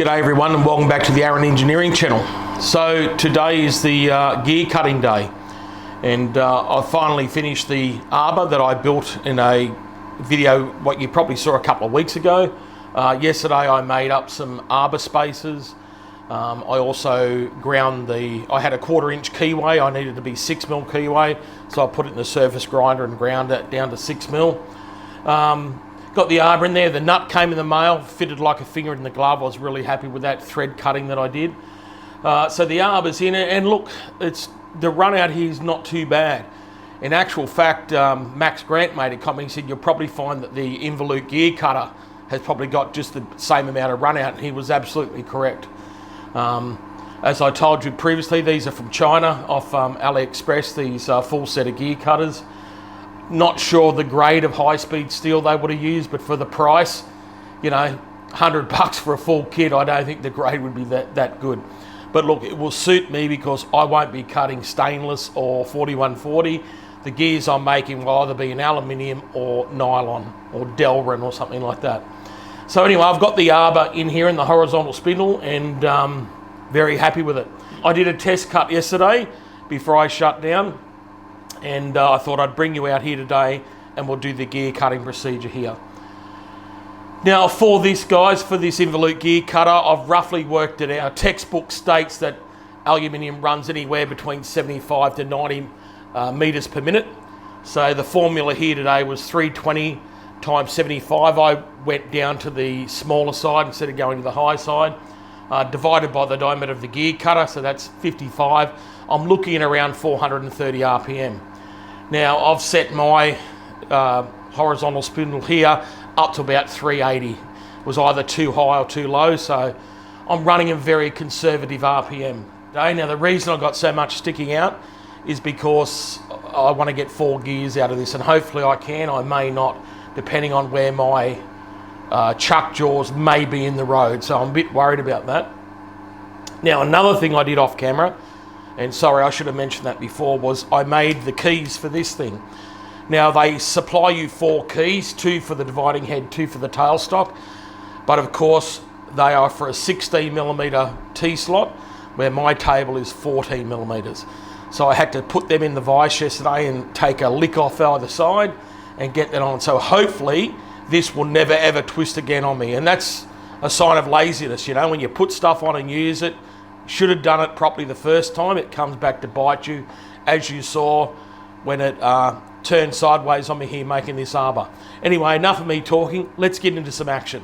G'day everyone and welcome back to the Aaron Engineering channel. So today is the gear cutting day, and I finally finished the arbor that I built in a video what you probably saw a couple of weeks ago. Yesterday I made up some arbor spacers. I also ground I had a 1/4 inch keyway. I needed to be 6mm keyway, so I put it in the surface grinder and ground it down to 6mm. Got the arbor in there. The nut came in the mail, fitted like a finger in the glove. I was really happy with that thread cutting that I did. So the arbor's in it, and look, the run out here is not too bad. In actual fact, Max Grant made a comment. He said you'll probably find that the involute gear cutter has probably got just the same amount of run out, and he was absolutely correct. As I told you previously, these are from China off AliExpress, these full set of gear cutters. Not sure the grade of high-speed steel they would have used, but for the price, you know, $100 for a full kit, I don't think the grade would be that good. But look, it will suit me because I won't be cutting stainless or 4140. The gears I'm making will either be in aluminium or nylon or Delrin or something like that. So anyway, I've got the arbor in here in the horizontal spindle, and very happy with it. I did a test cut yesterday before I shut down, and I thought I'd bring you out here today and we'll do the gear cutting procedure here. Now for this, guys, for this involute gear cutter, I've roughly worked it out. Textbook states that aluminium runs anywhere between 75 to 90 meters per minute. So the formula here today was 320 times 75. I went down to the smaller side instead of going to the high side. Divided by the diameter of the gear cutter, so that's 55. I'm looking at around 430 RPM. Now I've set my horizontal spindle here up to about 380. It was either too high or too low, so I'm running a very conservative RPM. Now the reason I got so much sticking out is because I want to get 4 gears out of this, and hopefully I can. I may not, depending on where my chuck jaws may be in the road, so I'm a bit worried about that. Now another thing I did off camera, and sorry I should have mentioned that before, was I made the keys for this thing. Now they supply you 4 keys, 2 for the dividing head, 2 for the tailstock, but of course they are for a 16mm T-slot, where my table is 14mm. So I had to put them in the vise yesterday and take a lick off either side and get that on. So hopefully this will never ever twist again on me, and that's a sign of laziness, you know, when you put stuff on and use it. Should have done it properly the first time. It comes back to bite you, as you saw when it turned sideways on me here making this arbor. Anyway, enough of me talking. Let's get into some action.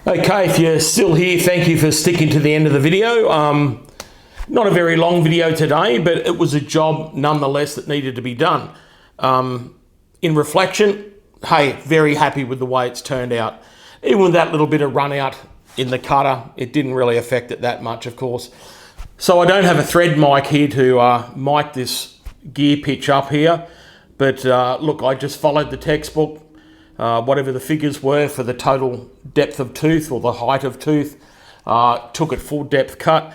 Okay, if you're still here, thank you for sticking to the end of the video. Not a very long video today, but it was a job nonetheless that needed to be done. In reflection, hey, very happy with the way it's turned out. Even with that little bit of run out in the cutter, it didn't really affect it that much, of course. So I don't have a thread mic here to mic this gear pitch up here, but look, I just followed the textbook. Whatever the figures were for the total depth of tooth or the height of tooth, took it full depth cut.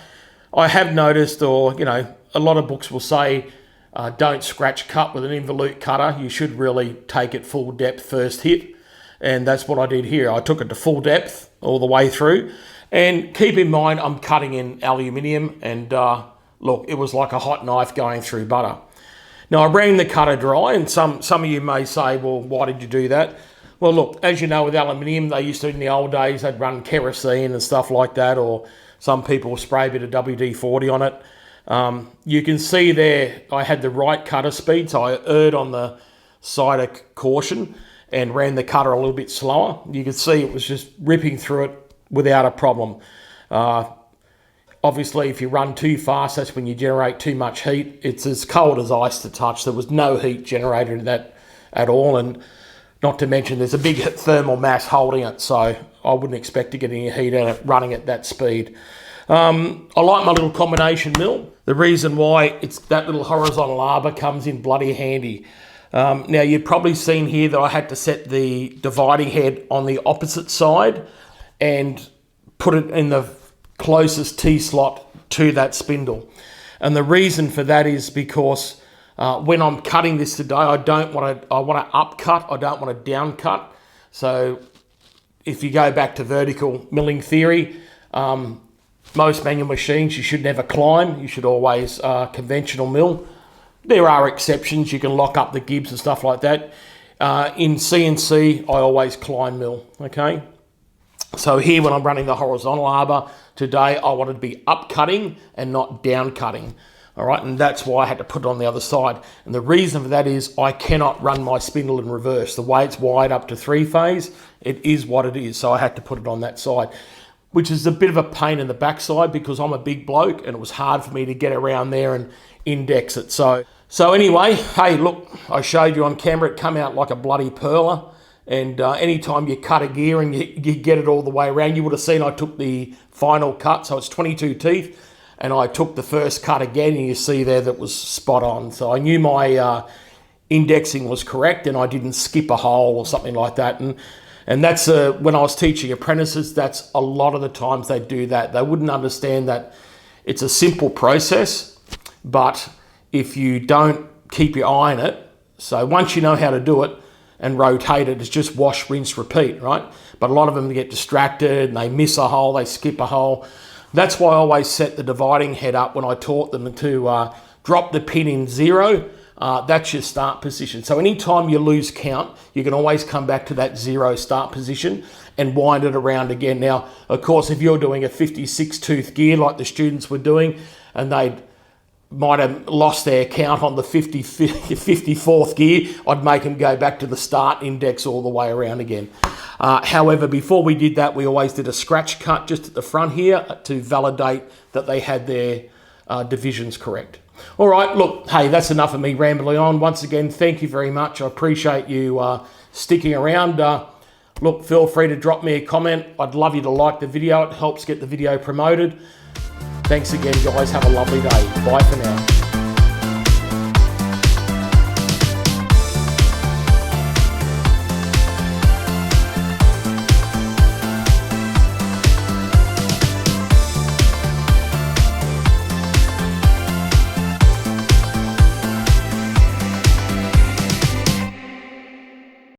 I have noticed, or a lot of books will say, don't scratch cut with an involute cutter. You should really take it full depth first hit. And that's what I did here. I took it to full depth all the way through. And keep in mind, I'm cutting in aluminium, and look, it was like a hot knife going through butter. Now, I ran the cutter dry, and some of you may say, well, why did you do that? Well, look, as you know, with aluminium, they used to, in the old days, they'd run kerosene and stuff like that, or some people spray a bit of WD-40 on it. You can see there, I had the right cutter speed, so I erred on the side of caution and ran the cutter a little bit slower. You can see it was just ripping through it without a problem. Obviously, if you run too fast, that's when you generate too much heat. It's as cold as ice to touch. There was no heat generated in that at all, and not to mention there's a big thermal mass holding it, so I wouldn't expect to get any heat out of it running at that speed. I like my little combination mill. The reason why it's that little horizontal arbor comes in bloody handy. Now, you've probably seen here that I had to set the dividing head on the opposite side and put it in the closest T-slot to that spindle. And the reason for that is because when I'm cutting this today, I want to upcut, I don't want to down cut. So if you go back to vertical milling theory, most manual machines, you should never climb. You should always conventional mill. There are exceptions. You can lock up the gibs and stuff like that. In CNC, I always climb mill, okay? So here, when I'm running the horizontal arbor today, I wanted to be up cutting and not down cutting. All right, and that's why I had to put it on the other side. And the reason for that is I cannot run my spindle in reverse. The way it's wired up to 3-phase, it is what it is. So I had to put it on that side, which is a bit of a pain in the backside because I'm a big bloke and it was hard for me to get around there and index it. So anyway, hey, look, I showed you on camera, it come out like a bloody perler. And anytime you cut a gear and you get it all the way around, you would have seen I took the final cut. So it's 22 teeth. And I took the first cut again, and you see there that was spot on. So I knew my indexing was correct, and I didn't skip a hole or something like that. And that's when I was teaching apprentices, that's a lot of the times they do that. They wouldn't understand that it's a simple process, but if you don't keep your eye on it, so once you know how to do it and rotate it, it's just wash, rinse, repeat, right? But a lot of them get distracted and they miss a hole, they skip a hole. That's why I always set the dividing head up when I taught them to drop the pin in 0. That's your start position. So anytime you lose count, you can always come back to that 0 start position and wind it around again. Now, of course, if you're doing a 56 tooth gear like the students were doing, and they might have lost their count on the 54th gear, I'd make them go back to the start index all the way around again. However, before we did that, we always did a scratch cut just at the front here to validate that they had their divisions correct. All right, look, hey, that's enough of me rambling on. Once again, thank you very much. I appreciate you sticking around. Look, feel free to drop me a comment. I'd love you to like the video. It helps get the video promoted. Thanks again, guys. Have a lovely day. Bye for now.